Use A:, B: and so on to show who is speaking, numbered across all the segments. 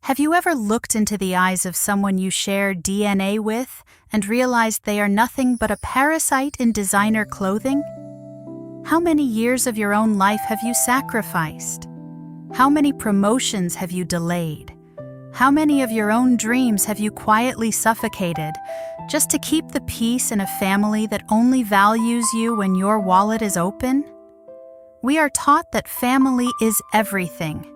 A: Have you ever looked into the eyes of someone you share DNA with and realized they are nothing but a parasite in designer clothing? How many years of your own life have you sacrificed? How many promotions have you delayed? How many of your own dreams have you quietly suffocated just to keep the peace in a family that only values you when your wallet is open? We are taught that family is everything.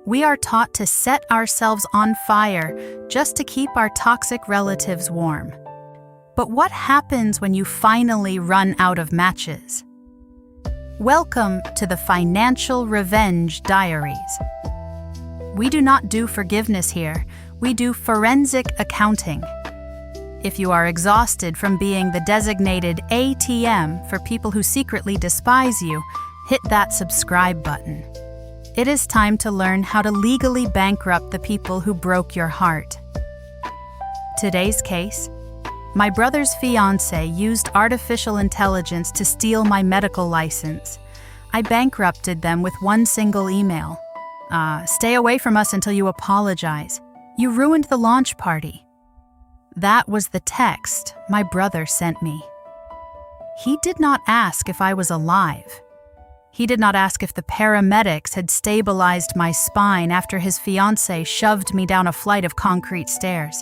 A: We are taught to set ourselves on fire just to keep our toxic relatives warm. But what happens when you finally run out of matches? Welcome to the Financial Revenge Diaries. We do not do forgiveness here, we do forensic accounting. If you are exhausted from being the designated ATM for people who secretly despise you, hit that subscribe button. It is time to learn how to legally bankrupt the people who broke your heart. Today's case: my brother's fiancée used artificial intelligence to steal my medical license. I bankrupted them with one single email. Stay away from us until you apologize. You ruined the launch party. That was the text my brother sent me. He did not ask if I was alive. He did not ask if the paramedics had stabilized my spine after his fiancée shoved me down a flight of concrete stairs.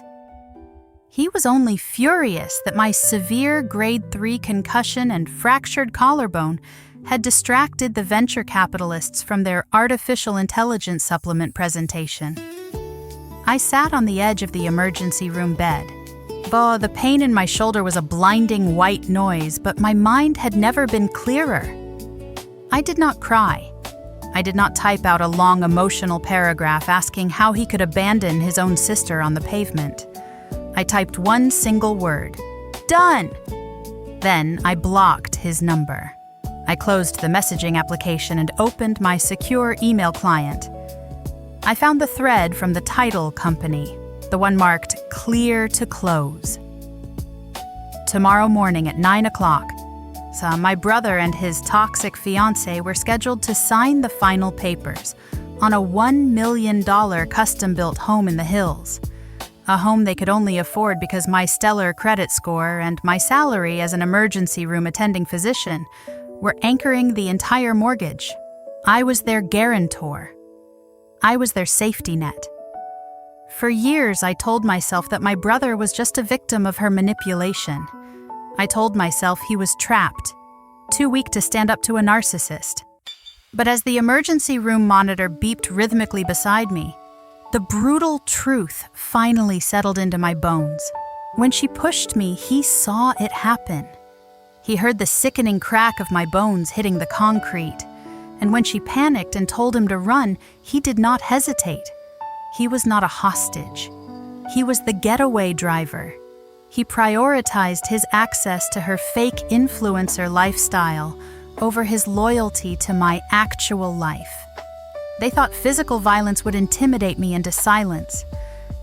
A: He was only furious that my severe grade 3 concussion and fractured collarbone had distracted the venture capitalists from their artificial intelligence supplement presentation. I sat on the edge of the emergency room bed. The pain in my shoulder was a blinding white noise, but my mind had never been clearer. I did not cry. I did not type out a long emotional paragraph asking how he could abandon his own sister on the pavement. I typed one single word: done! Then I blocked his number. I closed the messaging application and opened my secure email client. I found the thread from the title company, the one marked "Clear to Close." Tomorrow morning at 9 o'clock, my brother and his toxic fiancée were scheduled to sign the final papers on a $1 million custom-built home in the hills. A home they could only afford because my stellar credit score and my salary as an emergency room attending physician were anchoring the entire mortgage. I was their guarantor. I was their safety net. For years, I told myself that my brother was just a victim of her manipulation. I told myself he was trapped, too weak to stand up to a narcissist. But as the emergency room monitor beeped rhythmically beside me, the brutal truth finally settled into my bones. When she pushed me, he saw it happen. He heard the sickening crack of my bones hitting the concrete. And when she panicked and told him to run, he did not hesitate. He was not a hostage. He was the getaway driver. He prioritized his access to her fake influencer lifestyle over his loyalty to my actual life. They thought physical violence would intimidate me into silence.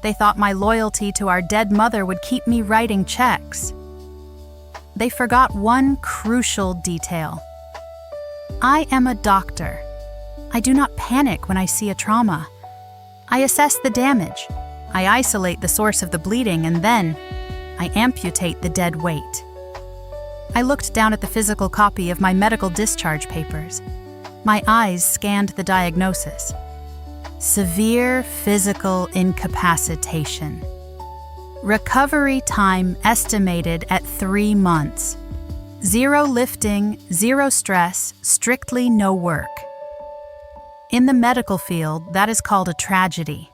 A: They thought my loyalty to our dead mother would keep me writing checks. They forgot one crucial detail. I am a doctor. I do not panic when I see a trauma. I assess the damage. I isolate the source of the bleeding, and then I amputate the dead weight. I looked down at the physical copy of my medical discharge papers. My eyes scanned the diagnosis. Severe physical incapacitation. Recovery time estimated at 3 months. 0 lifting, 0 stress, strictly no work. In the medical field, that is called a tragedy.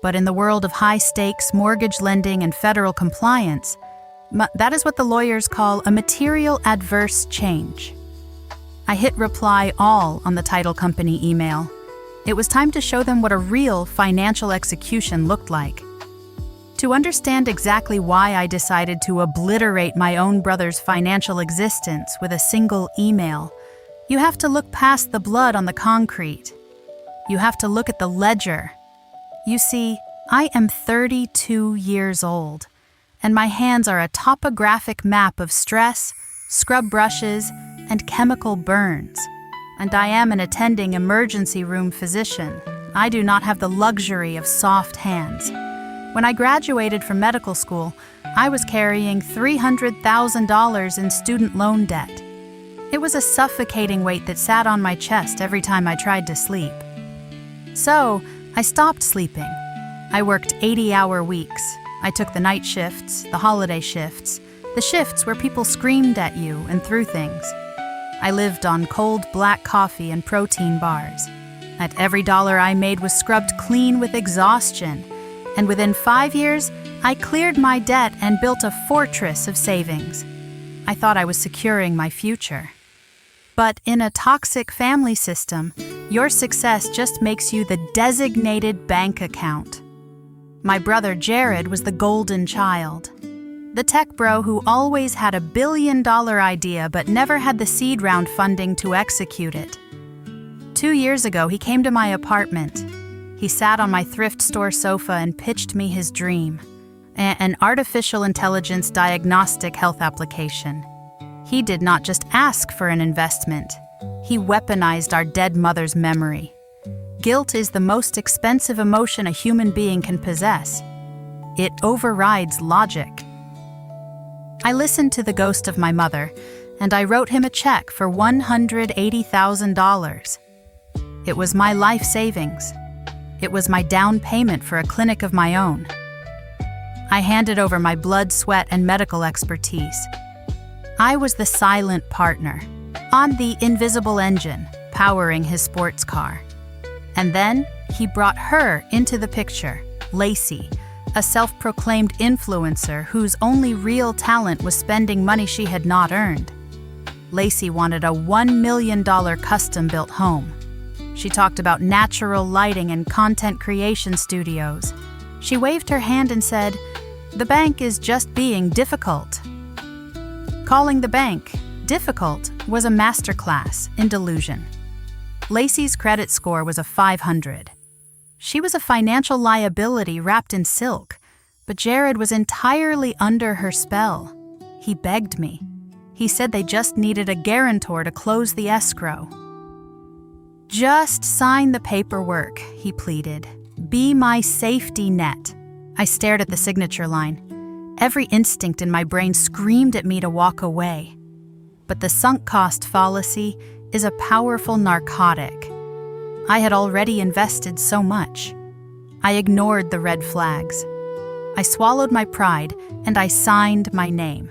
A: But in the world of high-stakes mortgage lending and federal compliance, that is what the lawyers call a material adverse change. I hit reply all on the title company email. It was time to show them what a real financial execution looked like. To understand exactly why I decided to obliterate my own brother's financial existence with a single email, you have to look past the blood on the concrete. You have to look at the ledger. You see, I am 32 years old, and my hands are a topographic map of stress, scrub brushes, and chemical burns. And I am an attending emergency room physician, I do not have the luxury of soft hands. When I graduated from medical school, I was carrying $300,000 in student loan debt. It was a suffocating weight that sat on my chest every time I tried to sleep. So, I stopped sleeping. I worked 80-hour weeks. I took the night shifts, the holiday shifts, the shifts where people screamed at you and threw things. I lived on cold black coffee and protein bars. At every dollar I made was scrubbed clean with exhaustion, and within 5 years, I cleared my debt and built a fortress of savings. I thought I was securing my future. But in a toxic family system, your success just makes you the designated bank account. My brother Jared was the golden child. The tech bro who always had a billion-dollar idea but never had the seed round funding to execute it. 2 years ago, he came to my apartment. He sat on my thrift store sofa and pitched me his dream, an artificial intelligence diagnostic health application. He did not just ask for an investment. He weaponized our dead mother's memory. Guilt is the most expensive emotion a human being can possess. It overrides logic. I listened to the ghost of my mother, and I wrote him a check for $180,000. It was my life savings. It was my down payment for a clinic of my own. I handed over my blood, sweat, and medical expertise. I was the silent partner, on the invisible engine, powering his sports car. And then he brought her into the picture, Lacey, a self-proclaimed influencer whose only real talent was spending money she had not earned. Lacey wanted a $1 million custom-built home. She talked about natural lighting and content creation studios. She waved her hand and said, "The bank is just being difficult." Calling the bank difficult was a masterclass in delusion. Lacey's credit score was a 500. She was a financial liability wrapped in silk, but Jared was entirely under her spell. He begged me. He said they just needed a guarantor to close the escrow. "Just sign the paperwork," he pleaded. "Be my safety net." I stared at the signature line. Every instinct in my brain screamed at me to walk away. But the sunk cost fallacy is a powerful narcotic. I had already invested so much. I ignored the red flags. I swallowed my pride and I signed my name.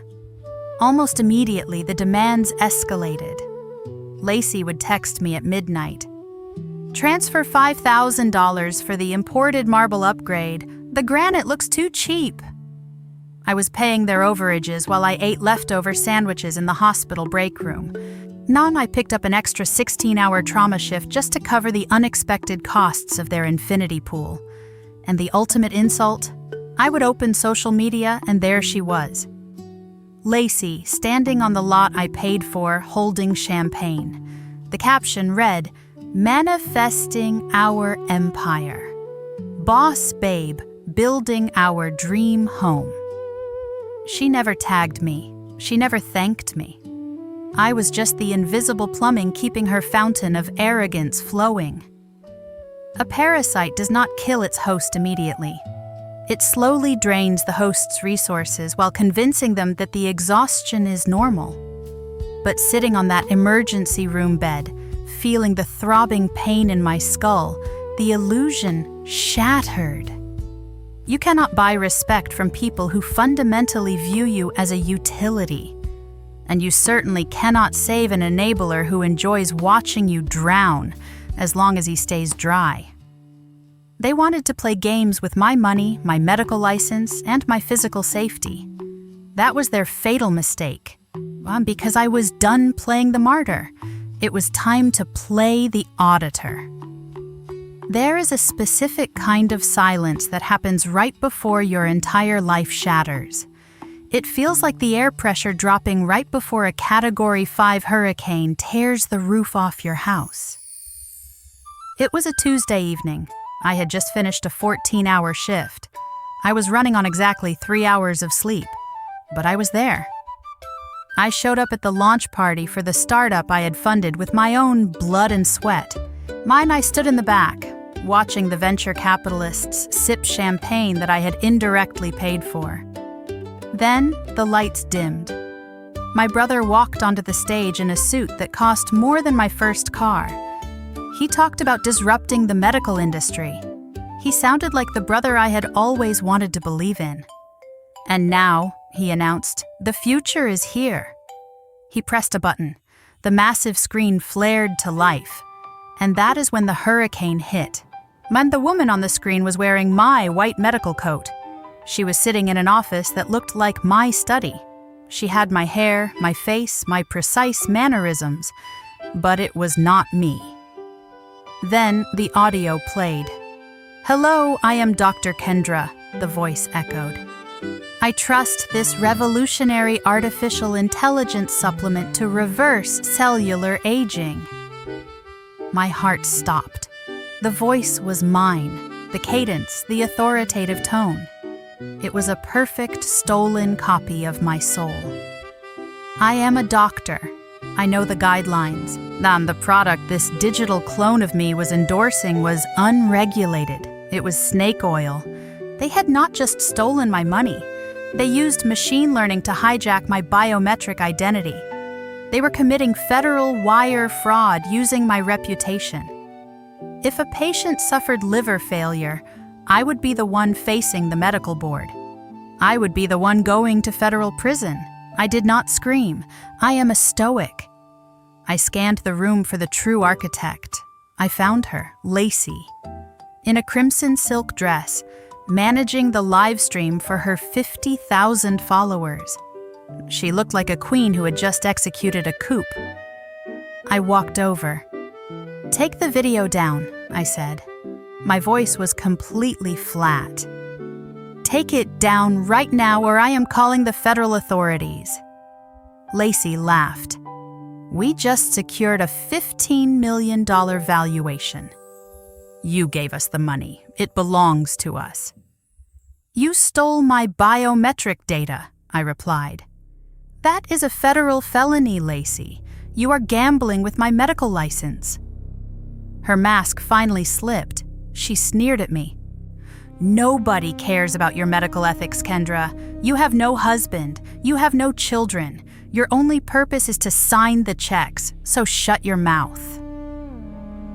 A: Almost immediately, the demands escalated. Lacey would text me at midnight. "Transfer $5,000 for the imported marble upgrade. The granite looks too cheap." I was paying their overages while I ate leftover sandwiches in the hospital break room. Then I picked up an extra 16-hour trauma shift just to cover the unexpected costs of their infinity pool. And the ultimate insult? I would open social media and there she was. Lacey, standing on the lot I paid for, holding champagne. The caption read, "Manifesting our empire. Boss babe, building our dream home." She never tagged me. She never thanked me. I was just the invisible plumbing keeping her fountain of arrogance flowing. A parasite does not kill its host immediately. It slowly drains the host's resources while convincing them that the exhaustion is normal. But sitting on that emergency room bed, feeling the throbbing pain in my skull, the illusion shattered. You cannot buy respect from people who fundamentally view you as a utility. And you certainly cannot save an enabler who enjoys watching you drown, as long as he stays dry. They wanted to play games with my money, my medical license, and my physical safety. That was their fatal mistake. Because I was done playing the martyr. It was time to play the auditor. There is a specific kind of silence that happens right before your entire life shatters. It feels like the air pressure dropping right before a Category 5 hurricane tears the roof off your house. It was a Tuesday evening. I had just finished a 14-hour shift. I was running on exactly 3 hours of sleep, but I was there. I showed up at the launch party for the startup I had funded with my own blood and sweat. I stood in the back, watching the venture capitalists sip champagne that I had indirectly paid for. Then the lights dimmed. My brother walked onto the stage in a suit that cost more than my first car. He talked about disrupting the medical industry. He sounded like the brother I had always wanted to believe in. And now, he announced, the future is here. He pressed a button. The massive screen flared to life. And that is when the hurricane hit. And the woman on the screen was wearing my white medical coat. She was sitting in an office that looked like my study. She had my hair, my face, my precise mannerisms, but it was not me. Then the audio played. "Hello, I am Dr. Kendra," the voice echoed. "I trust this revolutionary artificial intelligence supplement to reverse cellular aging." My heart stopped. The voice was mine, the cadence, the authoritative tone. It was a perfect stolen copy of my soul. "I am a doctor. I know the guidelines. The product this digital clone of me was endorsing was unregulated. It was snake oil. They had not just stolen my money. They used machine learning to hijack my biometric identity. They were committing federal wire fraud using my reputation. If a patient suffered liver failure, I would be the one facing the medical board. I would be the one going to federal prison. I did not scream. I am a stoic. I scanned the room for the true architect. I found her, Lacey, in a crimson silk dress, managing the live stream for her 50,000 followers. She looked like a queen who had just executed a coup. I walked over. "Take the video down," I said. My voice was completely flat. "Take it down right now or I am calling the federal authorities." Lacey laughed. "We just secured a $15 million valuation. You gave us the money. It belongs to us." "You stole my biometric data," I replied. "That is a federal felony, Lacey. You are gambling with my medical license." Her mask finally slipped. She sneered at me. "Nobody cares about your medical ethics, Kendra. You have no husband. You have no children. Your only purpose is to sign the checks, so shut your mouth."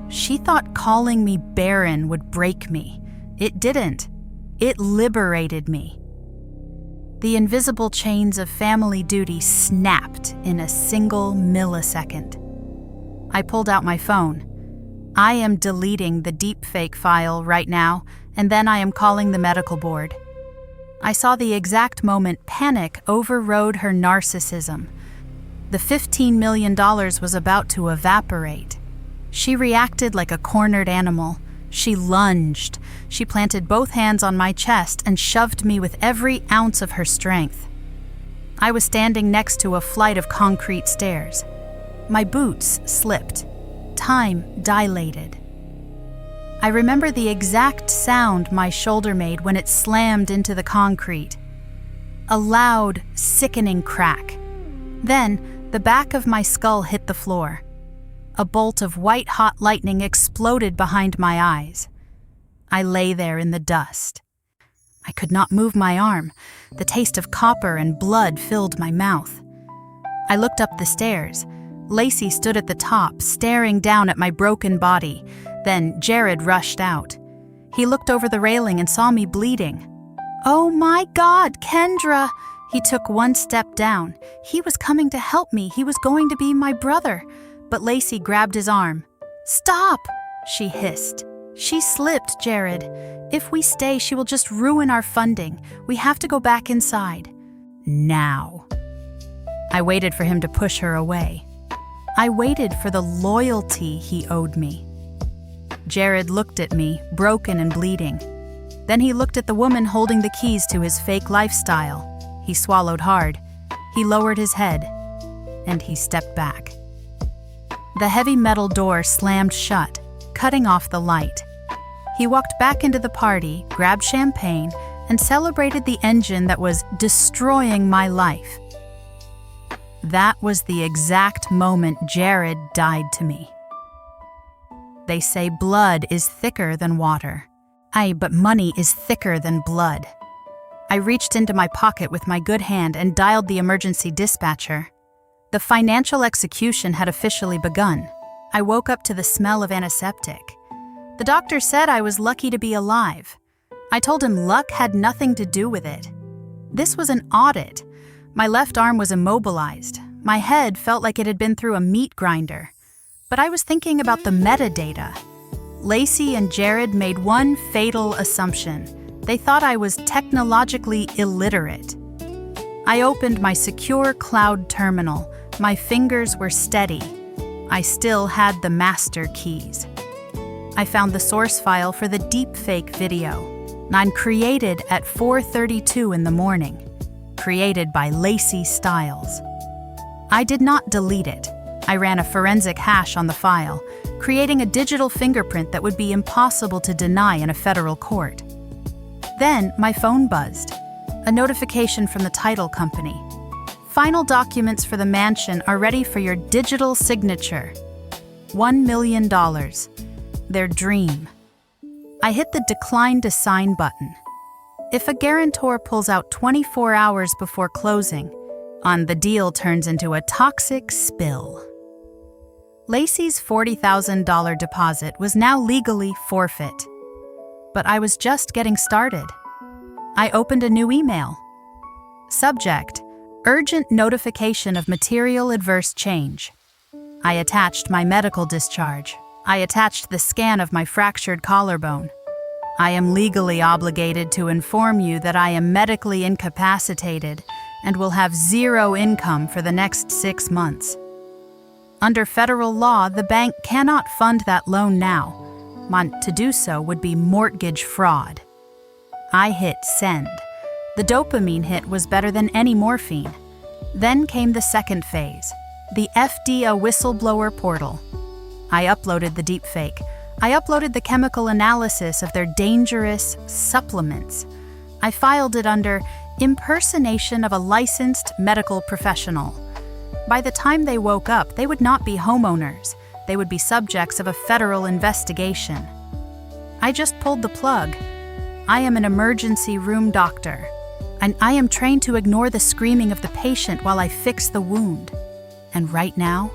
A: She thought calling me barren would break me. It didn't. It liberated me. The invisible chains of family duty snapped in a single millisecond. I pulled out my phone. I am deleting the deepfake file right now, and then I am calling the medical board. I saw the exact moment panic overrode her narcissism. The $15 million was about to evaporate. She reacted like a cornered animal. She lunged. She planted both hands on my chest and shoved me with every ounce of her strength. I was standing next to a flight of concrete stairs. My boots slipped. Time dilated. I remember the exact sound my shoulder made when it slammed into the concrete. A loud, sickening crack. Then, the back of my skull hit the floor. A bolt of white-hot lightning exploded behind my eyes. I lay there in the dust. I could not move my arm. The taste of copper and blood filled my mouth. I looked up the stairs. Lacey stood at the top, staring down at my broken body. Then Jared rushed out. He looked over the railing and saw me bleeding. "Oh my God, Kendra!" He took one step down. He was coming to help me. He was going to be my brother. But Lacey grabbed his arm. "Stop!" she hissed. "She slipped, Jared. If we stay, she will just ruin our funding. We have to go back inside. Now." I waited for him to push her away. I waited for the loyalty he owed me. Jared looked at me, broken and bleeding. Then he looked at the woman holding the keys to his fake lifestyle. He swallowed hard. He lowered his head, and he stepped back. The heavy metal door slammed shut, cutting off the light. He walked back into the party, grabbed champagne, and celebrated the engine that was destroying my life. That was the exact moment Jared died to me. They say blood is thicker than water. But money is thicker than blood. I reached into my pocket with my good hand and dialed the emergency dispatcher. The financial execution had officially begun. I woke up to the smell of antiseptic. The doctor said I was lucky to be alive. I told him luck had nothing to do with it. This was an audit. My left arm was immobilized. My head felt like it had been through a meat grinder. But I was thinking about the metadata. Lacey and Jared made one fatal assumption. They thought I was technologically illiterate. I opened my secure cloud terminal. My fingers were steady. I still had the master keys. I found the source file for the deepfake video. I'm created at 4:32 in the morning. Created by Lacey Stiles. I did not delete it. I ran a forensic hash on the file, creating a digital fingerprint that would be impossible to deny in a federal court. Then my phone buzzed. A notification from the title company. Final documents for the mansion are ready for your digital signature. $1 million. Their dream. I hit the decline to sign button. If a guarantor pulls out 24 hours before closing, the deal turns into a toxic spill. Lacey's $40,000 deposit was now legally forfeit. But I was just getting started. I opened a new email. Subject: Urgent notification of material adverse change. I attached my medical discharge. I attached the scan of my fractured collarbone. I am legally obligated to inform you that I am medically incapacitated and will have zero income for the next 6 months. Under federal law, the bank cannot fund that loan now. To do so would be mortgage fraud. I hit send. The dopamine hit was better than any morphine. Then came the second phase, the FDA whistleblower portal. I uploaded the deepfake. I uploaded the chemical analysis of their dangerous supplements. I filed it under impersonation of a licensed medical professional. By the time they woke up, they would not be homeowners. They would be subjects of a federal investigation. I just pulled the plug. I am an emergency room doctor, and I am trained to ignore the screaming of the patient while I fix the wound. And right now,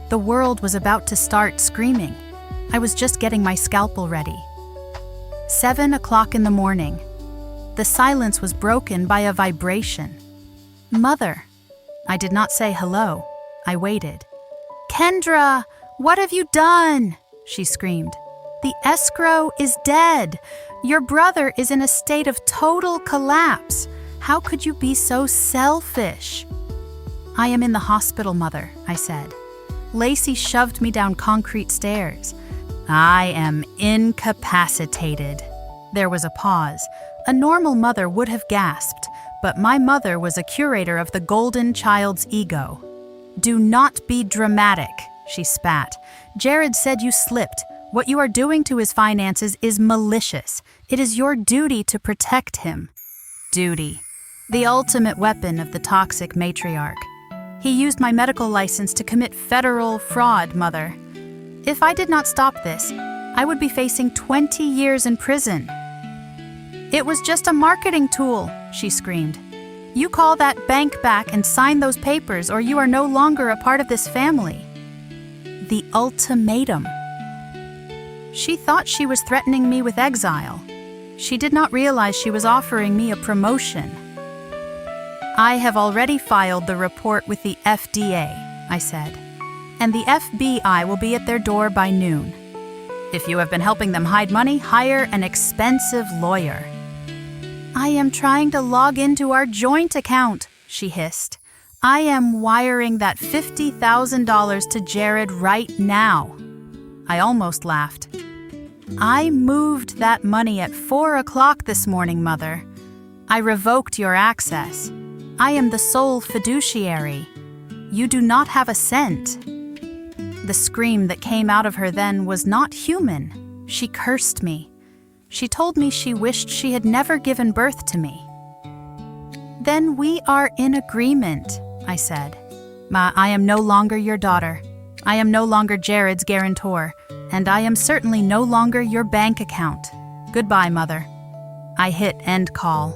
A: the world was about to start screaming. I was just getting my scalpel ready. 7 o'clock in the morning. The silence was broken by a vibration. Mother. I did not say hello. I waited. Kendra, what have you done? She screamed. The escrow is dead. Your brother is in a state of total collapse. How could you be so selfish? I am in the hospital, Mother, I said. Lacey shoved me down concrete stairs. I am incapacitated. There was a pause. A normal mother would have gasped, but my mother was a curator of the golden child's ego. Do not be dramatic, she spat. Jared said you slipped. What you are doing to his finances is malicious. It is your duty to protect him. Duty. The ultimate weapon of the toxic matriarch. He used my medical license to commit federal fraud, Mother. If I did not stop this, I would be facing 20 years in prison. It was just a marketing tool, she screamed. You call that bank back and sign those papers, or you are no longer a part of this family. The ultimatum. She thought she was threatening me with exile. She did not realize she was offering me a promotion. I have already filed the report with the FDA, I said, and the FBI will be at their door by noon. If you have been helping them hide money, hire an expensive lawyer. I am trying to log into our joint account, she hissed. I am wiring that $50,000 to Jared right now. I almost laughed. I moved that money at 4 o'clock this morning, Mother. I revoked your access. I am the sole fiduciary. You do not have a cent. The scream that came out of her then was not human. She cursed me. She told me she wished she had never given birth to me. Then we are in agreement, I said. I am no longer your daughter. I am no longer Jared's guarantor, and I am certainly no longer your bank account. Goodbye, Mother. I hit end call.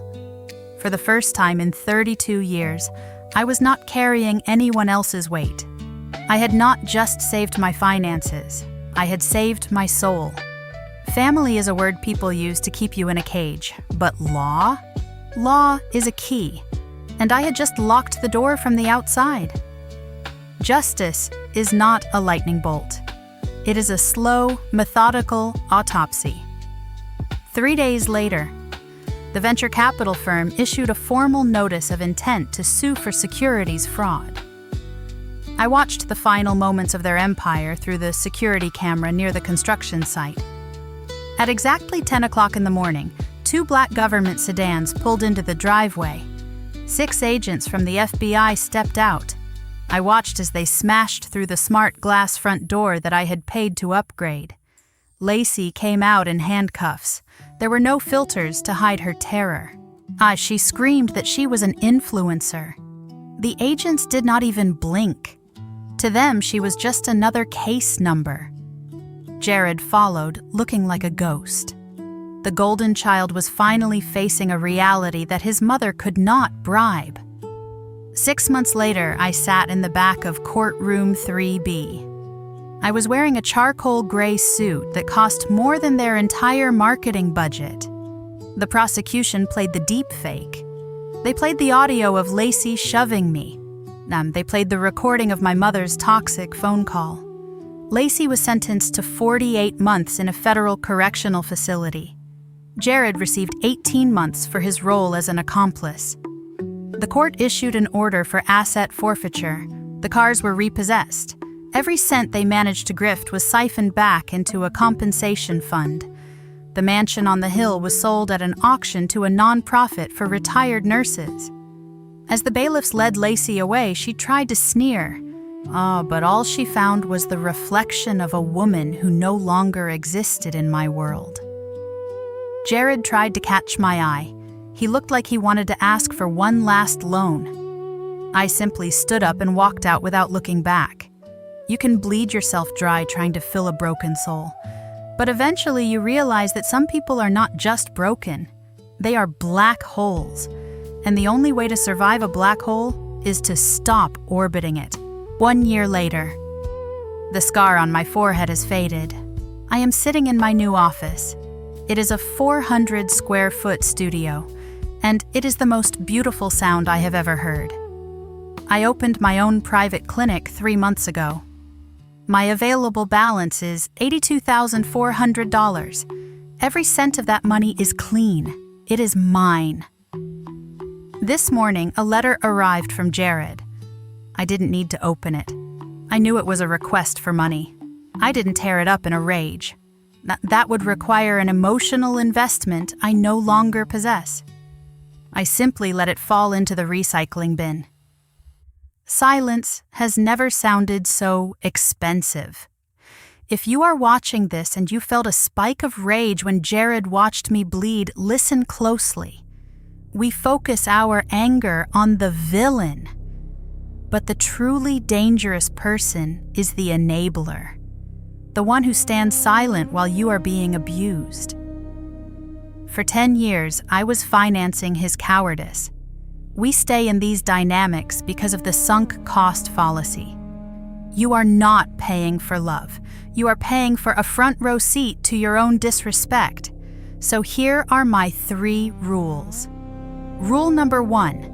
A: For the first time in 32 years, I was not carrying anyone else's weight. I had not just saved my finances, I had saved my soul. Family is a word people use to keep you in a cage, but law? Law is a key, and I had just locked the door from the outside. Justice is not a lightning bolt. It is a slow, methodical autopsy. 3 days later, the venture capital firm issued a formal notice of intent to sue for securities fraud. I watched the final moments of their empire through the security camera near the construction site. At exactly 10 o'clock in the morning, 2 black government sedans pulled into the driveway. 6 agents from the FBI stepped out. I watched as they smashed through the smart glass front door that I had paid to upgrade. Lacey came out in handcuffs. There were no filters to hide her terror. She screamed that she was an influencer. The agents did not even blink. To them, she was just another case number. Jared followed, looking like a ghost. The golden child was finally facing a reality that his mother could not bribe. 6 months later, I sat in the back of courtroom 3B. I was wearing a charcoal gray suit that cost more than their entire marketing budget. The prosecution played the deep fake. They played the audio of Lacey shoving me. They played the recording of my mother's toxic phone call. Lacey was sentenced to 48 months in a federal correctional facility. Jared received 18 months for his role as an accomplice. The court issued an order for asset forfeiture. The cars were repossessed. Every cent they managed to grift was siphoned back into a compensation fund. The mansion on the hill was sold at an auction to a nonprofit for retired nurses. As the bailiffs led Lacey away, she tried to sneer. But all she found was the reflection of a woman who no longer existed in my world. Jared tried to catch my eye. He looked like he wanted to ask for one last loan. I simply stood up and walked out without looking back. You can bleed yourself dry trying to fill a broken soul. But eventually you realize that some people are not just broken. They are black holes. And the only way to survive a black hole is to stop orbiting it. 1 year later, the scar on my forehead has faded. I am sitting in my new office. It is a 400 square foot studio, and it is the most beautiful sound I have ever heard. I opened my own private clinic 3 months ago. My available balance is $82,400. Every cent of that money is clean. It is mine. This morning, a letter arrived from Jared. I didn't need to open it. I knew it was a request for money. I didn't tear it up in a rage. That would require an emotional investment I no longer possess. I simply let it fall into the recycling bin. Silence has never sounded so expensive. If you are watching this and you felt a spike of rage when Jared watched me bleed, listen closely. We focus our anger on the villain. But the truly dangerous person is the enabler, the one who stands silent while you are being abused. For 10 years, I was financing his cowardice. We stay in these dynamics because of the sunk cost fallacy. You are not paying for love. You are paying for a front row seat to your own disrespect. So here are my 3 rules. Rule number 1.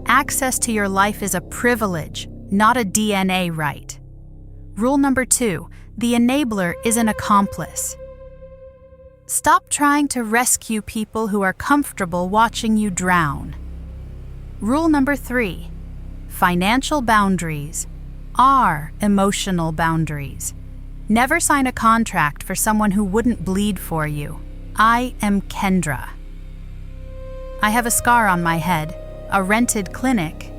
A: Access to your life is a privilege, not a DNA right. Rule number 2. The enabler is an accomplice. Stop trying to rescue people who are comfortable watching you drown. Rule number 3. Financial boundaries are emotional boundaries. Never sign a contract for someone who wouldn't bleed for you. I am Kendra. I have a scar on my head, a rented clinic,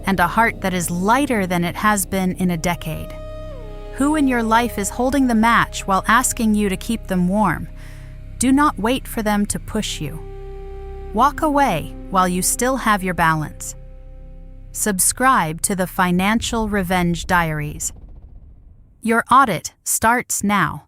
A: and a heart that is lighter than it has been in a decade. Who in your life is holding the match while asking you to keep them warm? Do not wait for them to push you. Walk away while you still have your balance. Subscribe to the Financial Revenge Diaries. Your audit starts now.